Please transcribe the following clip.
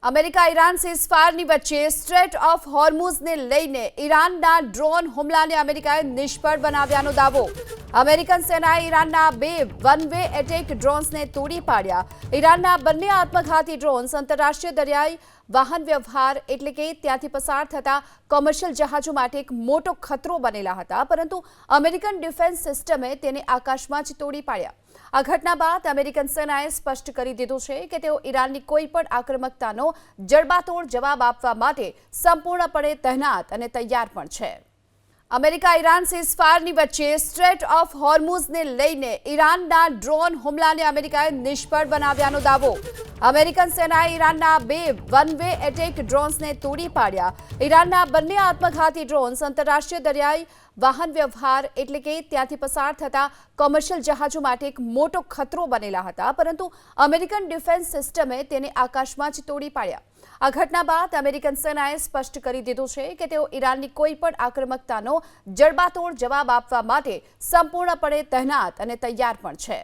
America Iran સીઝફાયરની વચ્ચે straight of હોર્મુઝને લઈને ઈરાનના ડ્રોન હુમલાને અમેરિકાએ નિષ્ફળ બનાવ્યાનો દાવો। અમેરિકન સેનાએ ઈરાનના બે વન વે એટેક ડ્રોન્સને તોડી પાડ્યા। ઈરાનના બંને આત્મઘાતી ડ્રોન્સ આંતરરાષ્ટ્રીય દરિયાઈ વાહન વ્યવહાર એટલે કે ત્યાંથી પસાર થતા કોમર્શિયલ જહાજો માટે એક મોટો ખતરો બનેલા હતા, પરંતુ અમેરિકન ડિફેન્સ સિસ્ટમે તેને આકાશમાં જ તોડી પાડ્યા। આ ઘટના બાદ અમેરિકન સેનાએ સ્પષ્ટ કરી દીધું છે કે તેઓ ઈરાનની કોઈ પણ આક્રમકતાનો જડબાતોડ જવાબ આપવા માટે સંપૂર્ણપણે તૈનાત અને તૈયાર પણ છે। અમેરિકા ઈરાન સીઝફાયરની વચ્ચે સ્ટ્રેટ ઓફ હોર્મુઝને લઈને ઈરાનના ડ્રોન હુમલાને અમેરિકાએ નિષ્ફળ બનાવ્યાનો દાવો। અમેરિકન સેનાએ ઈરાનના બે વન વે એટેક ડ્રોન્સને તોડી પાડ્યા। ઈરાનના બંને આત્મઘાતી ડ્રોન્સ આંતરરાષ્ટ્રીય દરિયાઈ વાહન વ્યવહાર એટલે કે ત્યાંથી પસાર થતા કોમર્શિયલ જહાજો માટે એક મોટો ખતરો બનેલા હતા, પરંતુ અમેરિકન ડિફેન્સ સિસ્ટમે તેને આકાશમાં જ તોડી પાડ્યા। આ ઘટના બાદ અમેરિકન સેનાએ સ્પષ્ટ કરી દીધું છે કે તેઓ ઈરાનની કોઈ પણ આક્રમકતાનો જડબાતોડ જવાબ આપવા માટે સંપૂર્ણપણે તૈનાત અને તૈયાર પણ છે।